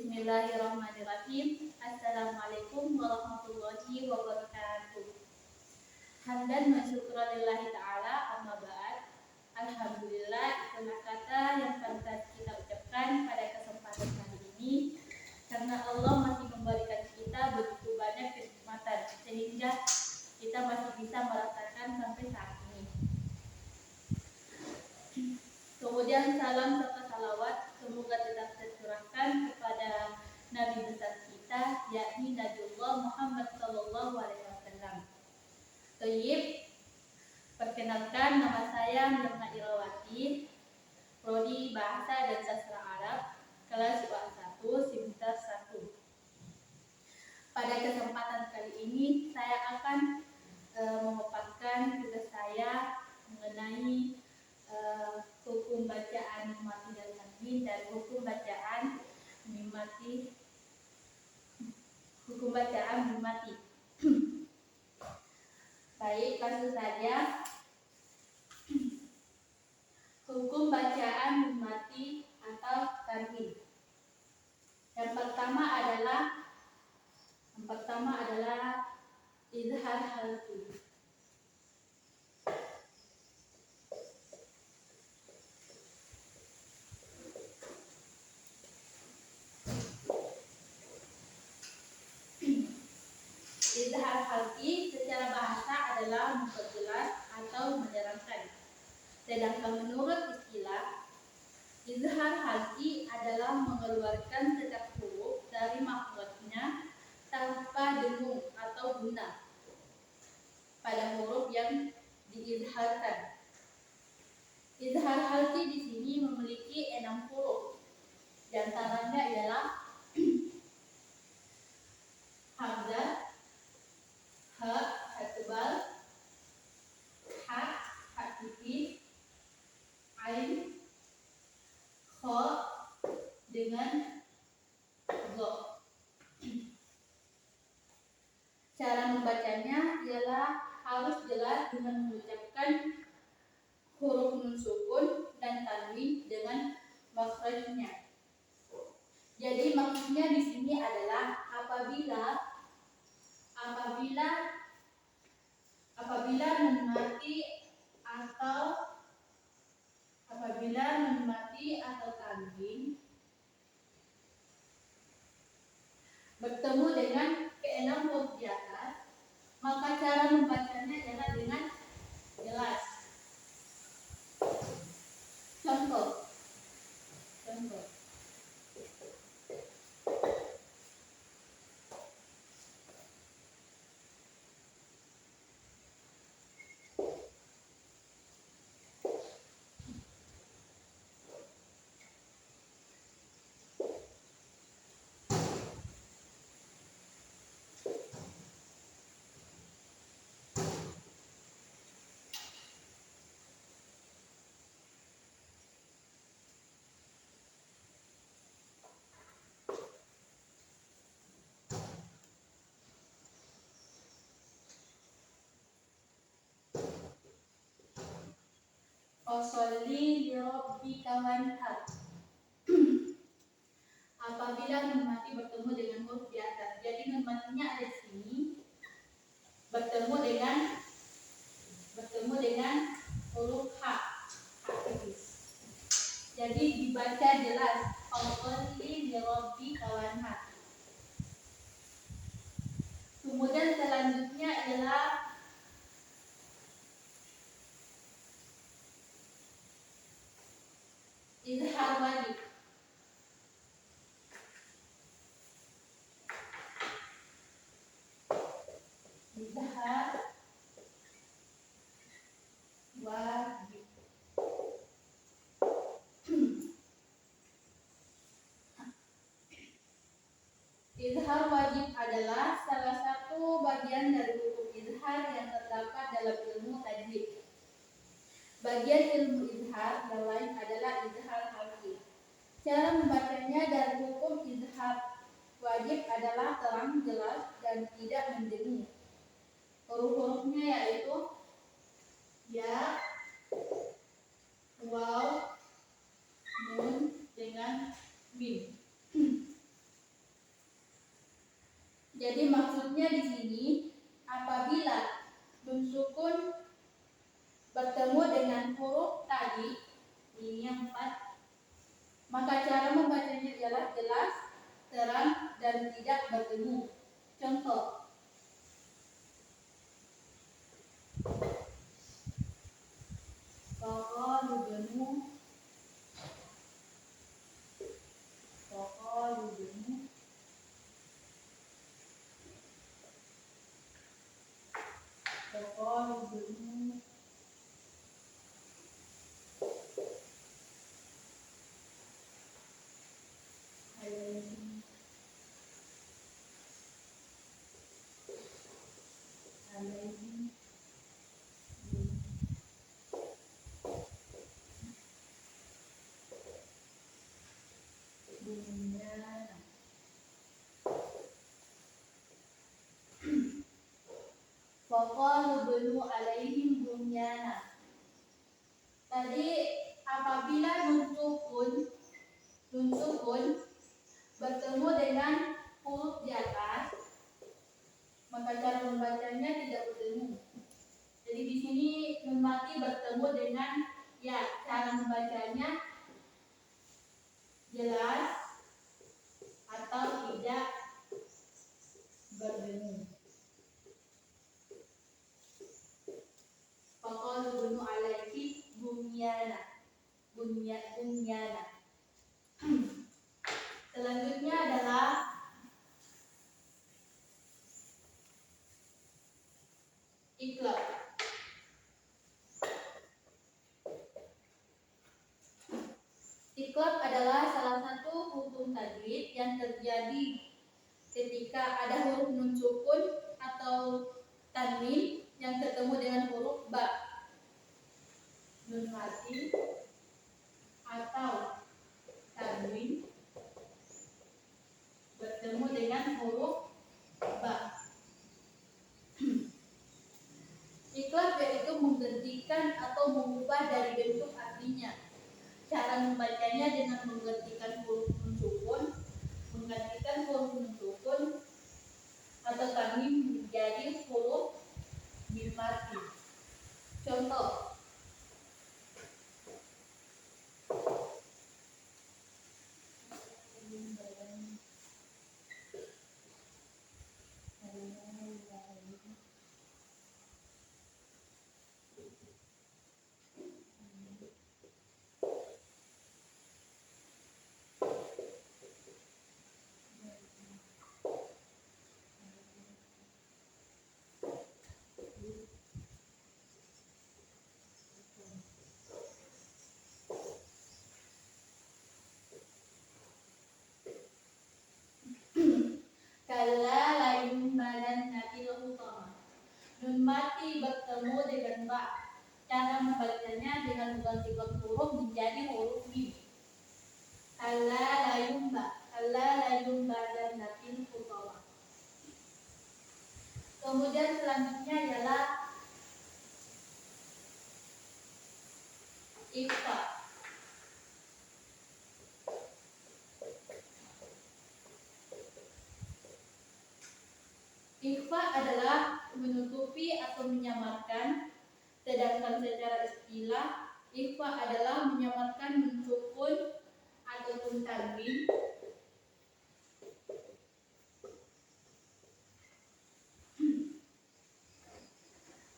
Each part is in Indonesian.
Bismillahirrahmanirrahim. Assalamualaikum warahmatullahi wabarakatuh. Hamdan wa syukranillahi ta'ala, amma ba'd. Alhamdulillah, itulah kata yang pantas kita ucapkan pada kesempatan kali ini, karena Allah masih memberikan kita begitu banyak kenikmatan sehingga kita masih bisa merasakan sampai saat ini. Kemudian salam serta salawat semoga tetap tercurahkan kepada Nabi besar kita, yakni Nabiullah Muhammad Sallallahu Alaihi Wasallam. Tayyib, perkenalkan, nama saya Mirna Irawati, Prodi Bahasa dan Sastra Arab, kelas UA 1, semester 1. Pada kesempatan kali ini saya akan memaparkan tugas saya mengenai hukum bacaan mimati dan tanwin dan hukum bacaan mimati. Baik, langsung saja. Hukum bacaan mimati atau tanwin. Yang pertama adalah izhar halqi. Izhar halqi secara bahasa adalah memperjelas atau menerangkan. Sedangkan menurut istilah, izhar halqi adalah mengeluarkan setiap huruf dari makhrajnya tanpa dengung atau guna pada huruf yang diizharkan. Izhar halqi di sini memiliki 6 huruf. Di antaranya ialah hamzah, ha tebal, ha tipis, ain, kha dengan go. Cara membacanya ialah harus jelas dengan mengucapkan huruf nun sukun dan tanwin dengan makhrajnya. Jadi maksudnya di sini adalah apabila nun mati atau tanwin bertemu dengan keenam huruf di atas, maka cara membacanya adalah dengan jelas. Contoh. Sholli li rabbika wanhar. Apabila nun mati bertemu dengan huruf di atas, jadi nun matinya ada di sini, bertemu dengan huruf ha tipis. Jadi dibaca jelas, sholli li rabbika wanhar. Kemudian selanjutnya adalah izhar wajib. Izhar wajib. Izhar wajib adalah salah satu bagian dari hukum izhar yang terdapat dalam ilmu tajwid. Bagian ilmu izhar yang lain adalah izhar halqi. Cara membacanya dari hukum izhar wajib adalah terang, jelas, dan tidak mendengung. Huruf-hurufnya yaitu ya, waw, nun dengan mim. membacanya ialah jelas, terang, dan tidak bertemu. Contoh. Taqalubnu, taqalubnu, taqalubnu, alaihim, alaihim, bunyanan. Faqalubnu alaihim bunyanan. Tadi apabila nun sukun bertemu dengan huruf di atas, maka cara membacanya tidak bertemu. Jadi di sini nun mati bertemu dengan ya, cara membacanya jelas atau tidak bertemu. Faqalubnu alaihi bunyana, bunyana. Selanjutnya adalah iqlab. Iqlab adalah salah satu hukum tajwid yang terjadi ketika ada huruf nun sukun atau tanwin yang ketemu dengan huruf ba. Nun mati atau tanwin bertemu dengan huruf ba. Iqlab yaitu menggantikan atau mengubah dari bentuk aslinya. Cara membacanya dengan menggantikan huruf nun sukun, menggantikan huruf nun sukun atau tanwin menjadi huruf mim mati. Contoh. Kalla layumbalanna fil hutama. Nun mati bertemu dengan ba. Cara membacanya dengan menggantikan huruf menjadi huruf mim. Kalla layumbalanna fil hutama. Kemudian selanjutnya ialah ikhfa. Ikhfa adalah menutupi atau menyamarkan, sedangkan secara istilah ikhfa adalah menyamarkan nun sukun ataupun tanwin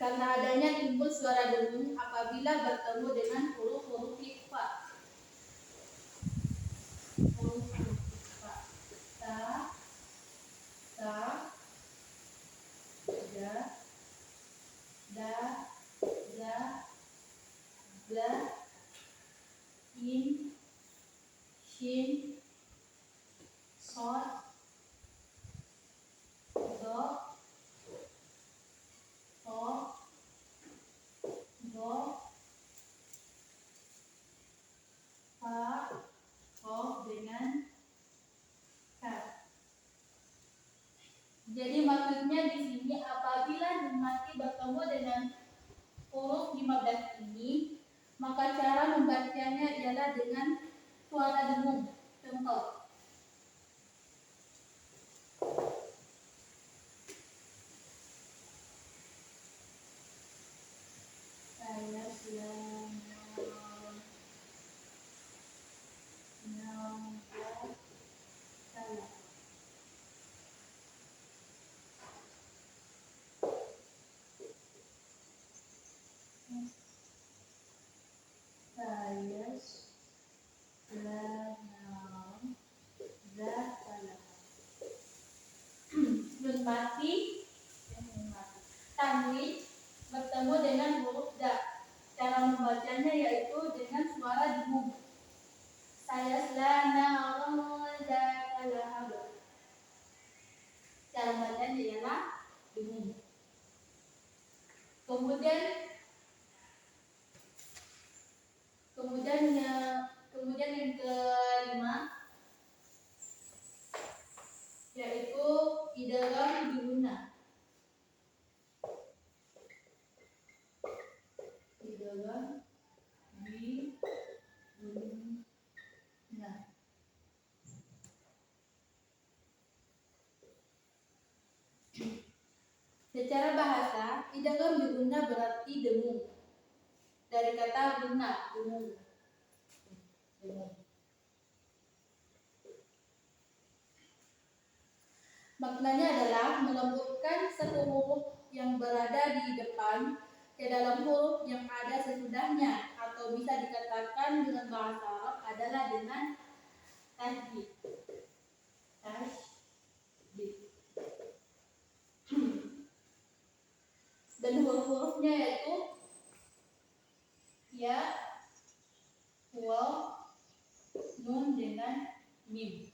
karena adanya timbul suara dengung apabila bertemu dengan huruf-huruf ikhfa. Huruf ikhfa. Ta, ja, da, za, bla, in, shin, sod, do, to, do, fa, ho dengan ka. Jadi maksudnya di sini apabila nun mati bertemu dengan huruf 15 ini, maka cara membacanya ialah dengan suara dengung. Contoh. mati, tanwin bertemu dengan huruf da. Cara membacanya yaitu dengan suara dengung. Sayasla naran dzata lahab. Cara bacanya ialah dengung. Kemudian yang kelima yaitu idgham biguna. Idgham biguna. Secara bahasa, idgham biguna berarti dengung. Dari kata guna, dengung. Maknanya adalah melembutkan satu huruf yang berada di depan ke dalam huruf yang ada sesudahnya, atau bisa dikatakan dengan bahasa Arab adalah dengan tasydid. Dan huruf-hurufnya yaitu ya, waw, nun dengan mim.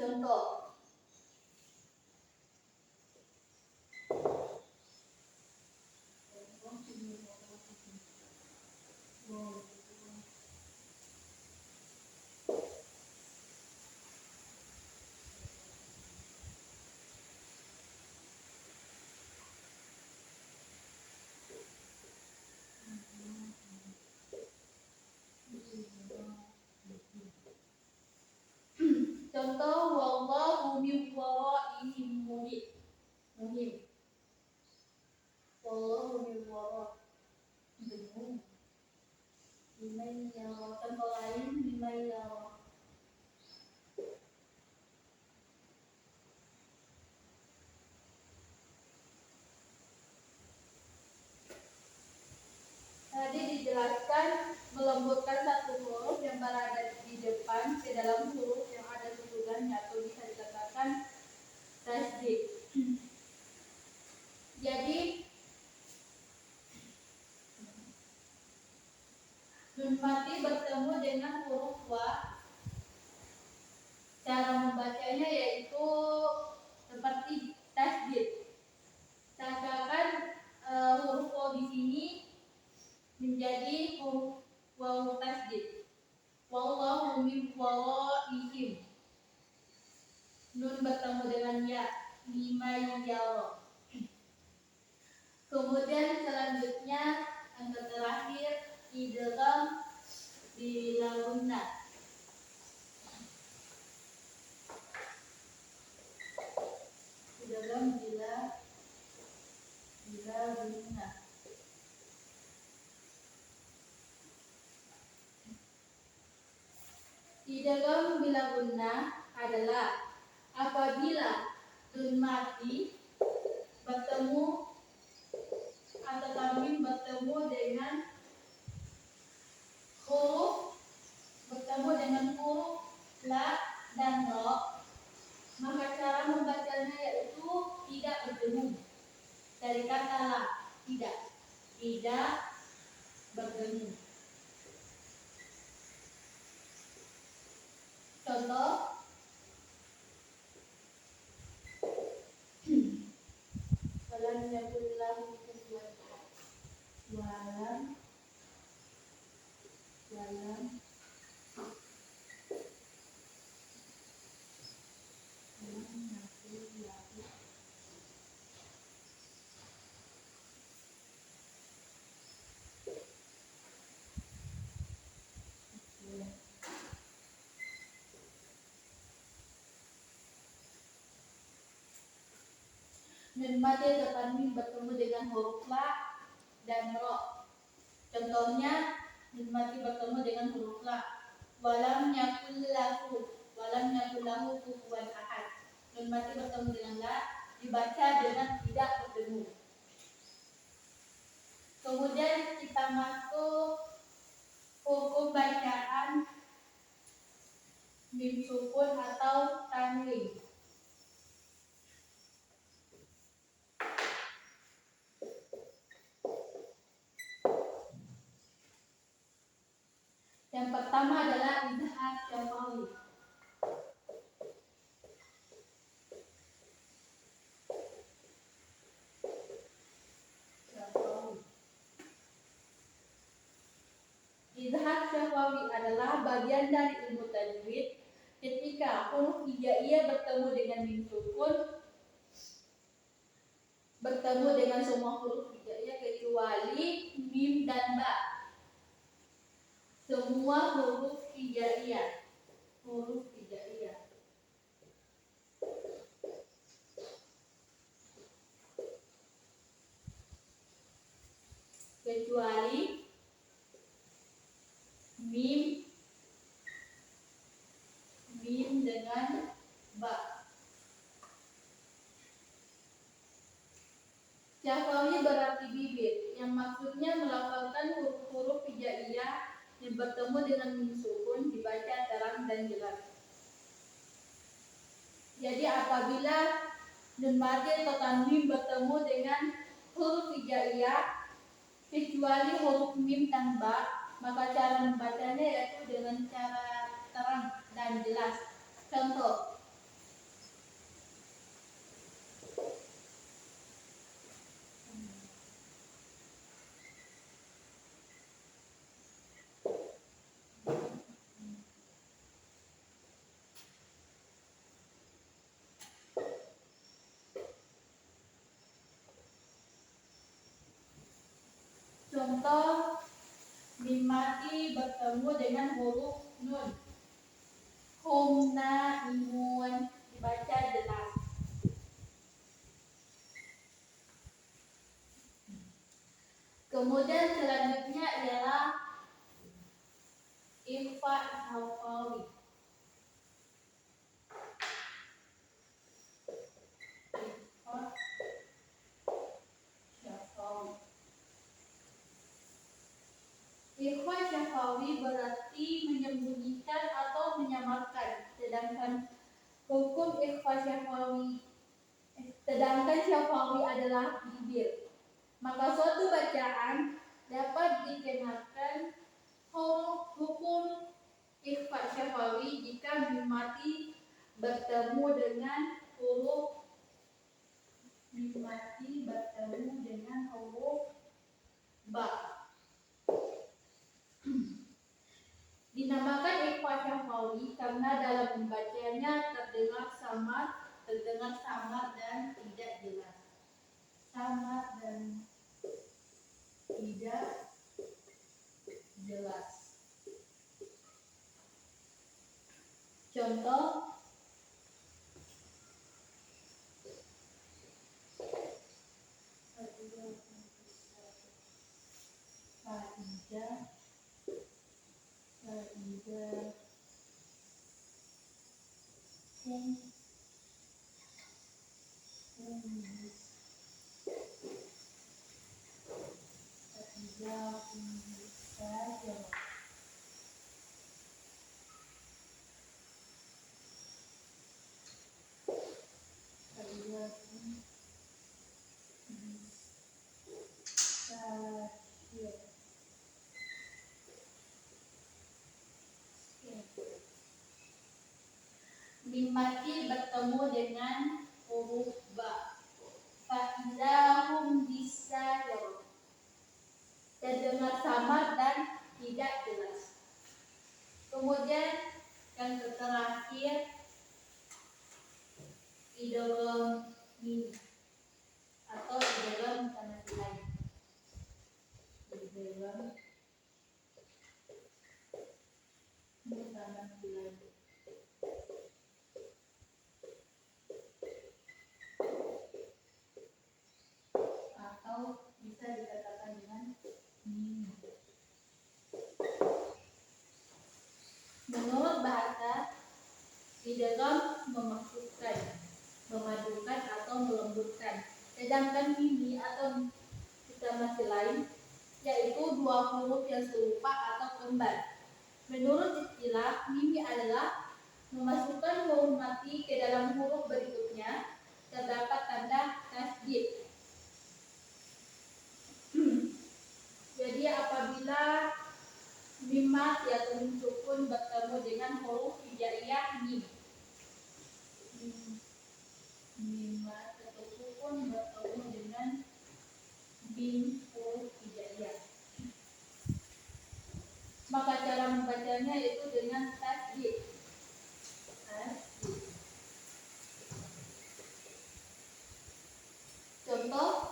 Contoh. Contoh, wallahu min waraihim muhim. Wallahu min waraihim. Contoh lain, tadi dijelaskan melembutkan satu huruf yang berada di depan ke dalam huruf yang ada sesudahnya, atau bisa dikatakan tasydid. Jadi nun mati bertemu dengan huruf wa. Cara membacanya yaitu seperti tasydid. Seakan huruf waw di sini menjadi huruf waw tasydid. Wallahu min waraihim. Nun bertemu dengan ya, liman yara. Kemudian selanjutnya yang terakhir idgham bila gunna. Idgham bila gunna. Idgham bila gunna adalah apabila nun mati bertemu atau tanwin bertemu dengan huruf la dan ro, maka cara membacanya yaitu tidak berdengung. Dari kata la, tidak berdengung. Contoh, walam yakul lahu kufuwan ahad. Walam nun mati atau tanwin bertemu dengan huruf la dan ro. Contohnya, nun mati bertemu dengan huruf la. Walam yakul lahu kufuwan ahad. Nun mati bertemu dengan la, dibaca dengan tidak berdengung. Kemudian kita masuk hukum bacaan mim sukun atau tanwin. bagian dari ilmu tajwid. Ketika huruf hijaiyah bertemu dengan mim sukun, bertemu dengan semua huruf hijaiyah kecuali mim dan ba. Semua huruf hijaiyah, kecuali mim dengan ba. Syafawi berarti bibir, yang maksudnya melafalkan huruf-huruf hijaiyah yang bertemu dengan mim sukun dibaca terang dan jelas. Jadi apabila nun mati atau tanwin bertemu dengan huruf hijaiyah kecuali huruf mim dan ba, maka cara membacanya yaitu dengan cara terang dan jelas. Contoh, mim mati bertemu dengan huruf nun. Humna, imun, dibaca jelas. Kemudian selanjutnya ialah ikhfa syafawi. Ikhfa syafawi berarti menyembunyikan atau menyamarkan, sedangkan syafawi adalah bibir. Maka suatu bacaan dapat dikenakan hukum ikhfa syafawi jika mim mati bertemu dengan huruf ba. Dinamakan ikhfa syafawi karena dalam membacanya terdengar samar dan tidak jelas. Contoh, mim mati bertemu dengan huruf ba. Fa'idahum bisajar, terdengar samar dan tidak jelas. Kemudian yang terakhir idgham mini atau idgham mutamatsilain. Atau bisa dikatakan dengan mini. Menurut bahasa, idgham memaksudkan, memadukan atau melembutkan. Sedangkan mimi atau mutamatsilain yaitu dua huruf yang serupa atau kembar. Menurut istilah, mimi adalah memasukkan huruf mati ke dalam huruf berikutnya terdapat tanda tasydid. Jadi apabila mim mati atau mim sukun bertemu dengan huruf hijaiyah mim. Mim mati atau sukun bertemu dengan mim huruf hijaiyah. Maka cara membacanya itu dengan tasdid. Contoh,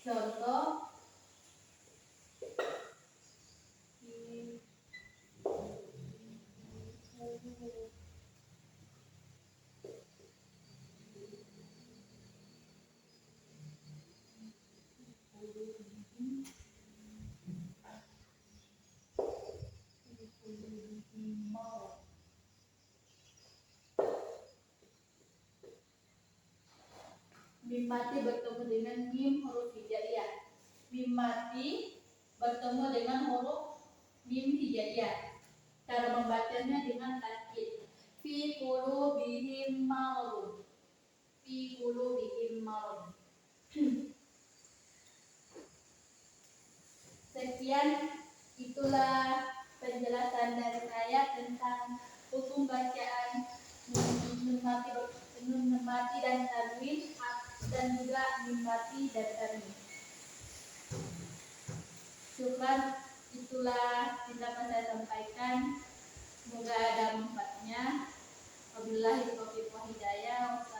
contoh mim mati bertemu dengan mim huruf hijaiyah. Mim mati bertemu dengan huruf mim hijaiyah. Cara membacanya dengan tasdid. Fi qulubihim maradun. Fi qulubihim maradun. Sekian itulah penjelasan dari saya tentang hukum bacaan nun mati dan tanwin dan juga mim mati dan tanwin. Syukran, itulah yang dapat saya sampaikan. Semoga ada manfaatnya. Wabillahi taufiq wal hidayah.